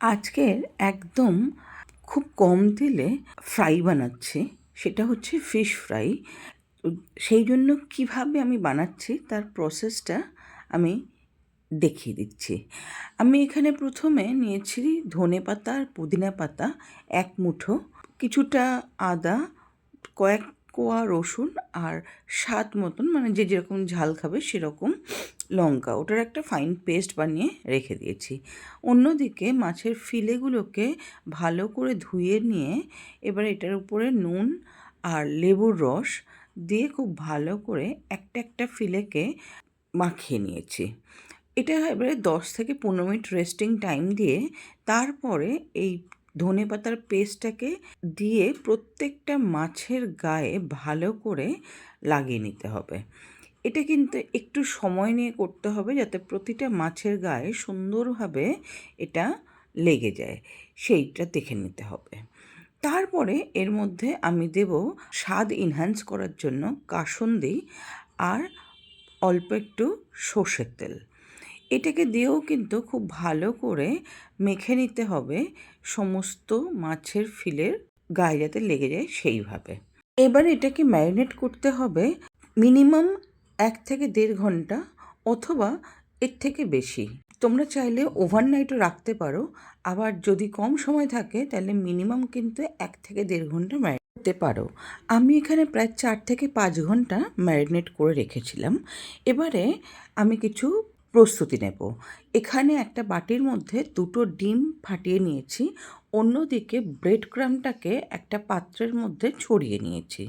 আজকের একদম খুব কম তেলে ফ্রাই বানাচ্ছি, সেটা হচ্ছে ফিশ ফ্রাই। সেই জন্য কিভাবে আমি বানাচ্ছি তার প্রসেসটা আমি দেখিয়ে দিচ্ছি। আমি এখানে প্রথমে নিয়েছি ধনেপাতা আর পুদিনা পাতা 1 মুঠো, কিছুটা আদা, কয়েক কোয়া রসুন আর স্বাদ মতন, মানে যে যেরকম ঝাল খাবে সেরকম লঙ্কা, ওটার একটা ফাইন পেস্ট বানিয়ে রেখে দিয়েছি। অন্যদিকে মাছের ফিলেগুলোকে ভালো করে ধুয়ে নিয়ে এবার এটার উপরে নুন আর লেবুর রস দিয়ে খুব ভালো করে একটা একটা ফিলেকে মাখিয়ে নিয়েছি। এটা এবারে 10 থেকে 15 মিনিট রেস্টিং টাইম দিয়ে তারপরে এই ধনেপাতার পেস্টটাকে দিয়ে প্রত্যেকটা মাছের গায়ে ভালো করে লাগিয়ে নিতে হবে। এটা কিন্তু একটু সময় নিয়ে করতে হবে যাতে প্রতিটা মাছের গায়ে সুন্দরভাবে এটা লেগে যায়, সেইটা দেখে নিতে হবে। তারপরে এর মধ্যে আমি দেব স্বাদ এনহ্যান্স করার জন্য কাসুন্দি আর অল্প একটু সর্ষের তেল। এটাকে দিয়েও কিন্তু খুব ভালো করে মেখে নিতে হবে সমস্ত মাছের ফিলের গায়ে যাতে লেগে যায় সেইভাবে। এবার এটাকে ম্যারিনেট করতে হবে মিনিমাম 1 থেকে 1.5 ঘন্টা অথবা এর থেকে বেশি। তোমরা চাইলে ওভারনাইটও রাখতে পারো, আবার যদি কম সময় থাকে তাহলে মিনিমাম কিন্তু 1 থেকে 1.5 ঘন্টা ম্যারিনেট করতে পারো। আমি এখানে প্রায় 4 থেকে 5 ঘন্টা ম্যারিনেট করে রেখেছিলাম। এবারে আমি কিছু প্রস্তুতি নেব। এখানে একটা বাটির মধ্যে 2টো ডিম ফাটিয়ে নিয়েছি, অন্যদিকে ব্রেড ক্রাম্বটাকে একটা পাত্রের মধ্যে ছড়িয়ে নিয়েছি।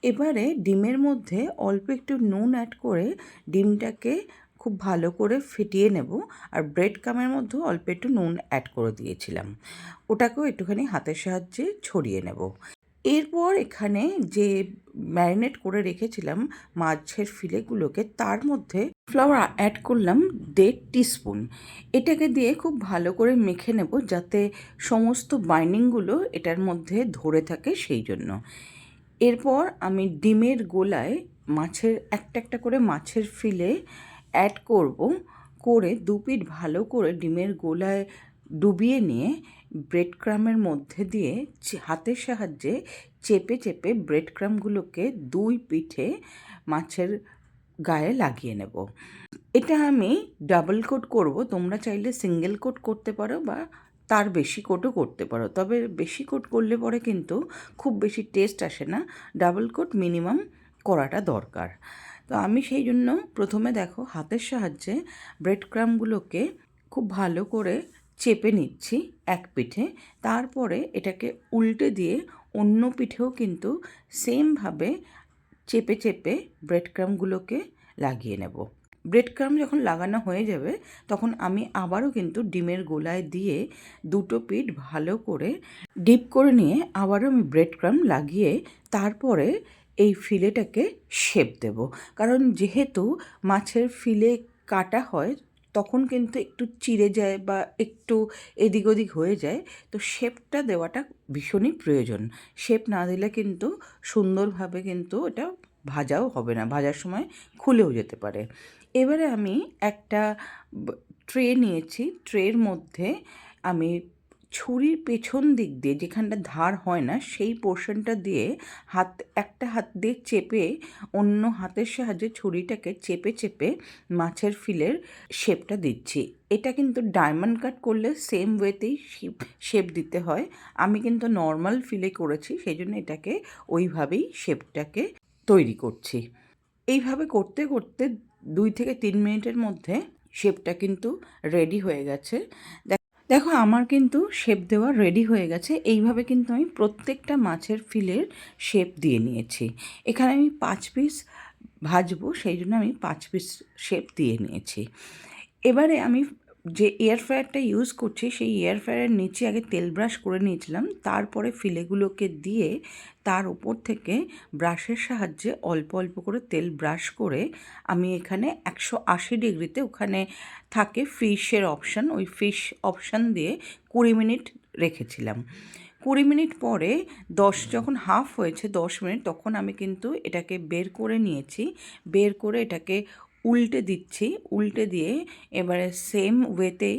এবারে ডিমের মধ্যে অল্প একটু নুন অ্যাড করে ডিমটাকে খুব ভালো করে ফেটিয়ে নেব, আর ব্রেড ক্রাম্বের মধ্যেও অল্প একটু নুন অ্যাড করে দিয়েছিলাম, ওটাকেও একটুখানি হাতের সাহায্যে ছড়িয়ে নেব। এরপর এখানে যে ম্যারিনেট করে রেখেছিলাম মাছের ফিলেগুলোকে, তার মধ্যে ফ্লাওয়ার অ্যাড করলাম 1.5 টিস্পুন। এটাকে দিয়ে খুব ভালো করে মেখে নেব যাতে সমস্ত বাইন্ডিংগুলো এটার মধ্যে ধরে থাকে সেই জন্য। এরপর আমি ডিমের গোলায় মাছের একটা একটা করে মাছের ফিলে অ্যাড করব, করে 2 পিঠ ভালো করে ডিমের গোলায় ডুবিয়ে নিয়ে ব্রেড ক্রাম্বের মধ্যে দিয়ে হাতের সাহায্যে চেপে চেপে ব্রেড ক্রাম্বগুলোকে 2 পিঠে মাছের গায়ে লাগিয়ে নেব। এটা আমি ডাবল কোট করব, তোমরা চাইলে সিঙ্গেল কোট করতে পারো বা তার বেশি কোটও করতে পারো, তবে বেশি কোট করলে পরে কিন্তু খুব বেশি টেস্ট আসে না, ডাবল কোট মিনিমাম করাটা দরকার। তো আমি সেই জন্য প্রথমে দেখো হাতের সাহায্যে ব্রেড ক্রাম্বগুলোকে খুব ভালো করে চেপে নিচ্ছি এক পিঠে, তারপরে এটাকে উল্টে দিয়ে অন্য পিঠেও কিন্তু সেমভাবে চেপে চেপে ব্রেড ক্রাম্বগুলোকে লাগিয়ে নেব। ব্রেড ক্রাম্ব যখন লাগানো হয়ে যাবে তখন আমি আবারও কিন্তু ডিমের গোলায় দিয়ে 2টো পিঠ ভালো করে ডিপ করে নিয়ে আবারও আমি ব্রেড ক্রাম্ব লাগিয়ে তারপরে এই ফিলেটাকে শেপ দেব। কারণ যেহেতু মাছের ফিলে কাটা হয় তখন কিন্তু একটু চিড়ে যায় বা একটু এদিক ওদিক হয়ে যায়, তো শেপটা দেওয়াটা ভীষণই প্রয়োজন। শেপ না দিলে কিন্তু সুন্দরভাবে কিন্তু এটা ভাজাও হবে না, ভাজার সময় খুলেও যেতে পারে। এবারে আমি একটা ট্রে নিয়েছি, ট্রের মধ্যে আমি ছুরির পেছন দিক দিয়ে যেখানটা ধার হয় না সেই পোর্শনটা দিয়ে একটা হাত দিয়ে চেপে অন্য হাতের সাহায্যে ছুরিটাকে চেপে চেপে মাছের ফিলের শেপটা দিচ্ছি। এটা কিন্তু ডায়মন্ড কাট করলে সেম ওয়েতেই শেপ দিতে হয়, আমি কিন্তু নর্মাল ফিলে করেছি সেই জন্য এটাকে ওইভাবেই শেপটাকে তৈরি করছি। এইভাবে করতে করতে 2 থেকে 3 মিনিটের মধ্যে শেপটা কিন্তু রেডি হয়ে গেছে। দেখো আমার কিন্তু শেপ দেওয়া রেডি হয়ে গেছে। এইভাবে কিন্তু আমি প্রত্যেকটা মাছের ফিলের শেপ দিয়ে নিয়েছি। এখানে আমি 5 পিস ভাজবো সেই জন্য আমি 5 পিস শেপ দিয়ে নিয়েছি। এবারে আমি যে এয়ার ফ্রায়ারটা ইউজ করছি সেই এয়ার ফ্রায়ারের নিচে আগে তেল ব্রাশ করে নিয়েছিলাম, তারপরে ফিলেগুলোকে দিয়ে তার উপর থেকে ব্রাশের সাহায্যে অল্প অল্প করে তেল ব্রাশ করে আমি এখানে 180 ডিগ্রিতে, ওখানে থাকে ফিশের অপশান, ওই ফিশ অপশান দিয়ে 20 মিনিট রেখেছিলাম। 20 মিনিট পরে যখন হাফ হয়েছে 10 মিনিট, তখন আমি কিন্তু এটাকে বের করে নিয়েছি। বের করে এটাকে উল্টে দিচ্ছি, উল্টে দিয়ে এবারে সেম ওয়েতে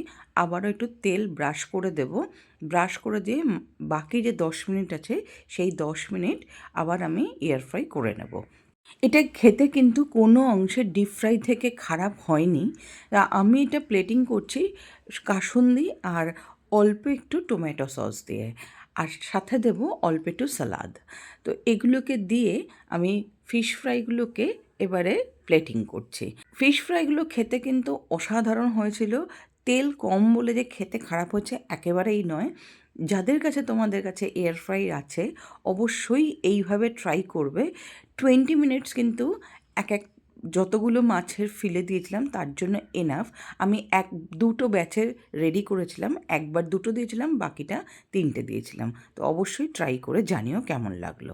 আবারও একটু তেল ব্রাশ করে দেব। ব্রাশ করে দিয়ে বাকি যে 10 মিনিট আছে সেই 10 মিনিট আবার আমি এয়ার ফ্রাই করে নেব। এটা খেতে কিন্তু কোনো অংশে ডিপ ফ্রাই থেকে খারাপ হয়নি। আমি এটা প্লেটিং করছি কাসুন্দি আর অল্প একটু টমেটো সস দিয়ে, আর সাথে দেব অল্প একটু সালাদ। তো এগুলোকে দিয়ে আমি ফিশ ফ্রাইগুলোকে এবারে প্লেটিং করছি। ফিশ ফ্রাইগুলো খেতে কিন্তু অসাধারণ হয়েছিল। তেল কম বলে যে খেতে খারাপ হচ্ছে একেবারেই নয়। যাদের কাছে তোমাদের কাছে এয়ার ফ্রাই আছে অবশ্যই এইভাবে ট্রাই করবে। 20 মিনিটস কিন্তু এক যতগুলো মাছের ফিলে দিয়েছিলাম তার জন্য এনাফ। আমি দুটো ব্যাচের রেডি করেছিলাম, একবার দুটো দিয়েছিলাম, বাকিটা 3টে দিয়েছিলাম। তো অবশ্যই ট্রাই করে জানিও কেমন লাগলো।